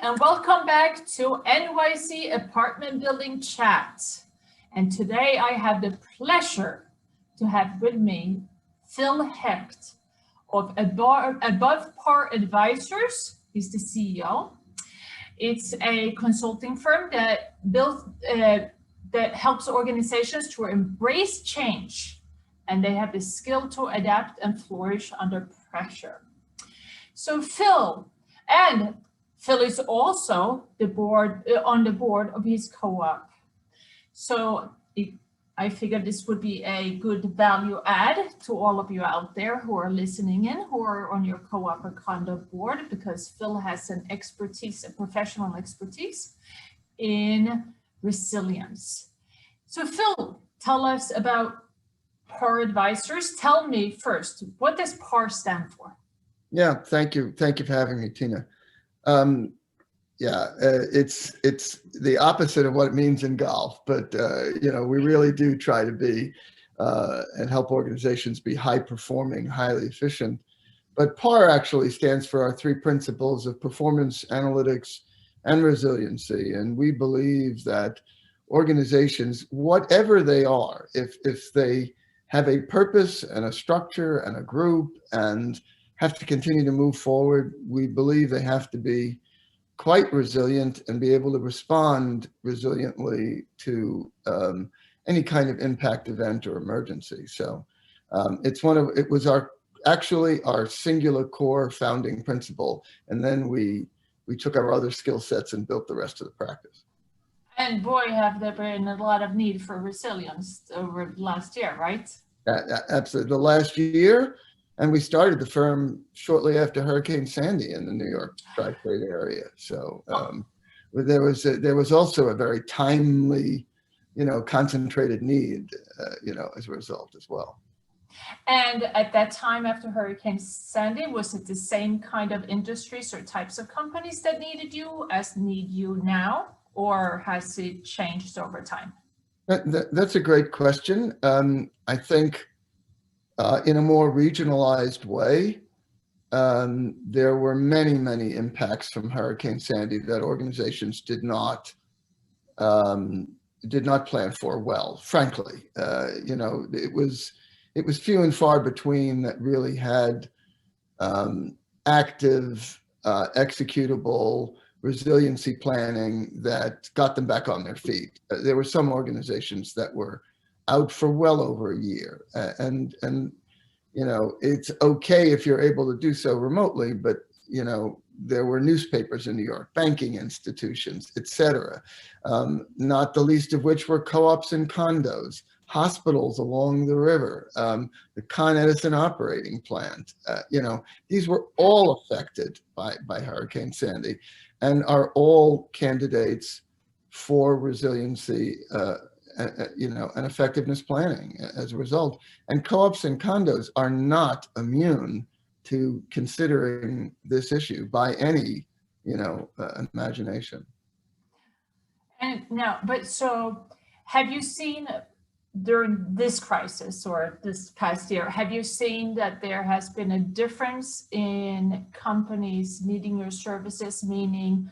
and welcome back to NYC Apartment Building Chat. And today I have the pleasure to have with me Phil Hecht of Above Par Advisors. He's the CEO. It's a consulting firm that helps organizations to embrace change, and they have the skill to adapt and flourish under pressure. So Phil is also on the board of his co-op. So I figured this would be a good value add to all of you out there who are listening in, who are on your co-op or condo board, because Phil has a professional expertise in resilience. So Phil, tell us about PAR Advisors. Tell me first, what does PAR stand for? Yeah, thank you. Thank you for having me, Tina. It's the opposite of what it means in golf, but we really do try to be and help organizations be high performing, highly efficient. But PAR actually stands for our three principles of performance, analytics, and resiliency. And we believe that organizations, whatever they are, if they have a purpose and a structure and a group and have to continue to move forward, we believe they have to be quite resilient and be able to respond resiliently to any kind of impact event or emergency. So it was our singular core founding principle, and then we took our other skill sets and built the rest of the practice. And boy, have there been a lot of need for resilience over the last year, right? Absolutely, the last year. And we started the firm shortly after Hurricane Sandy in the New York tri-state area. So there was also a very timely, concentrated need, as a result as well. And at that time after Hurricane Sandy, was it the same kind of industries or types of companies that needed you as need you now, or has it changed over time? That's a great question. I think in a more regionalized way, there were many impacts from Hurricane Sandy that organizations did not plan for well. Frankly, it was few and far between that really had active, executable resiliency planning that got them back on their feet. There were some organizations that were out for well over a year, and it's okay if you're able to do so remotely, but there were newspapers in New York, banking institutions, etc., not the least of which were co-ops and condos, hospitals along the river, the Con Edison operating plant. These were all affected by Hurricane Sandy, and are all candidates for resiliency and effectiveness planning as a result. And co-ops and condos are not immune to considering this issue by any, imagination. And now, so have you seen during this crisis or this past year, have you seen that there has been a difference in companies needing your services, meaning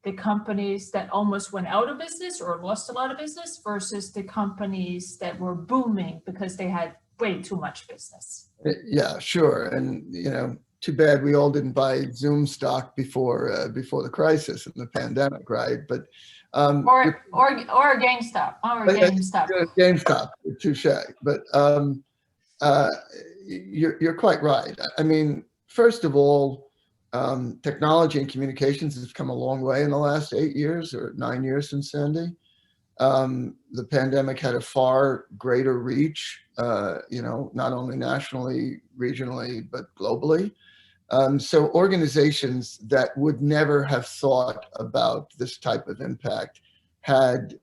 the companies that almost went out of business or lost a lot of business versus the companies that were booming because they had way too much business? Yeah, sure. And, too bad we all didn't buy Zoom stock before the crisis and the pandemic, right? But or GameStop, GameStop, touche. But you're quite right. I mean, first of all, technology and communications has come a long way in the last 8 years or 9 years since Sandy. The pandemic had a far greater reach, not only nationally, regionally, but globally. So organizations that would never have thought about this type of impact had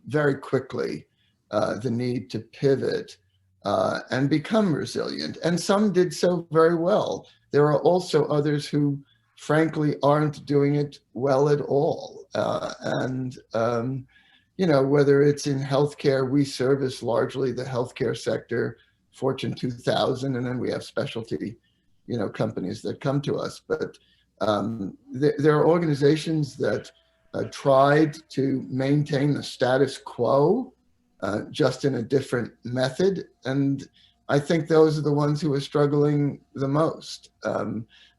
very quickly the need to pivot and become resilient. And some did so very well. There are also others who, frankly, aren't doing it well at all. Whether it's in healthcare, we service largely the healthcare sector, Fortune 2000, and then we have specialty, companies that come to us. But There are organizations that tried to maintain the status quo, just in a different method. And I think those are the ones who are struggling the most.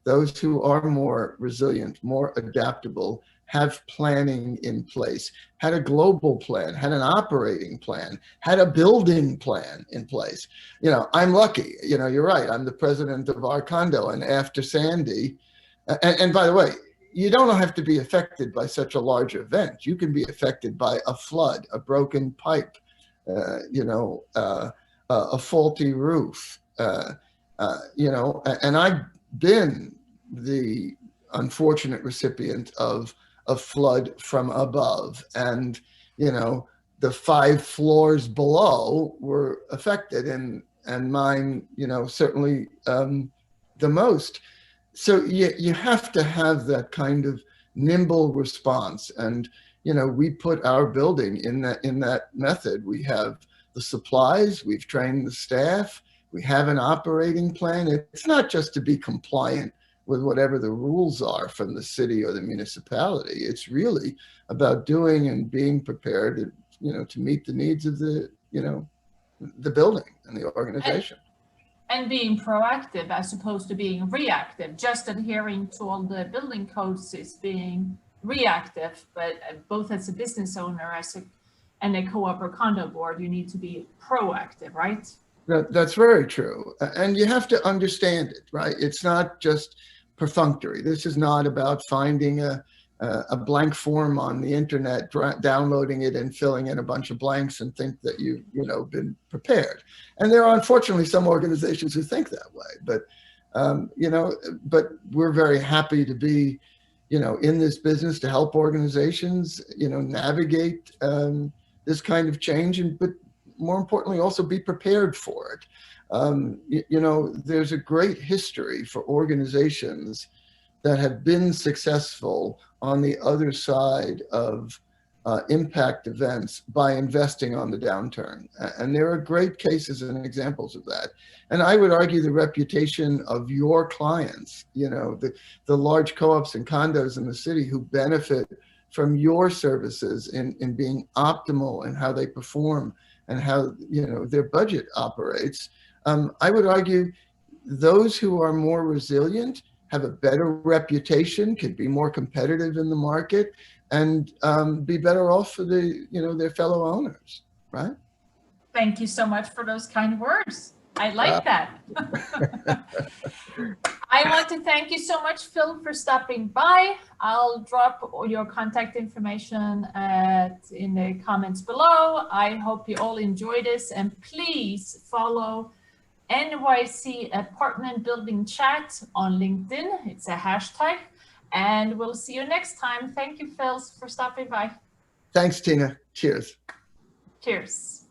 Those who are more resilient, more adaptable, have planning in place, had a global plan, had an operating plan, had a building plan in place. You know, I'm lucky, you know, you're right. I'm the president of our condo, and after Sandy, and by the way, you don't have to be affected by such a large event. You can be affected by a flood, a broken pipe, a faulty roof, and I've been the unfortunate recipient of a flood from above, and the 5 floors below were affected, and mine, certainly the most. So you have to have that kind of nimble response, and we put our building in that method. We have the supplies, we've trained the staff, we have an operating plan. It's not just to be compliant with whatever the rules are from the city or the municipality. It's really about doing and being prepared to meet the needs of the building and the organization. And being proactive as opposed to being reactive. Just adhering to all the building codes is being reactive, but both as a business owner and a co-op or condo board, you need to be proactive, right? That's very true. And you have to understand it, right? It's not just perfunctory. This is not about finding a blank form on the internet, downloading it and filling in a bunch of blanks and think that you've been prepared. And there are unfortunately some organizations who think that way, but but we're very happy to be in this business to help organizations navigate this kind of change, but more importantly also be prepared for it. There's a great history for organizations that have been successful on the other side of impact events by investing on the downturn. And there are great cases and examples of that. And I would argue the reputation of your clients, the large co-ops and condos in the city who benefit from your services in being optimal in how they perform and how their budget operates. I would argue those who are more resilient have a better reputation, could be more competitive in the market, and be better off for their fellow owners, right? Thank you so much for those kind words. I like that. I want to thank you so much, Phil, for stopping by. I'll drop your contact information in the comments below. I hope you all enjoy this, and please follow NYC Apartment Building Chat on LinkedIn. It's a hashtag, and we'll see you next time. Thank you, Phil, for stopping by. Thanks, Tina. Cheers. Cheers.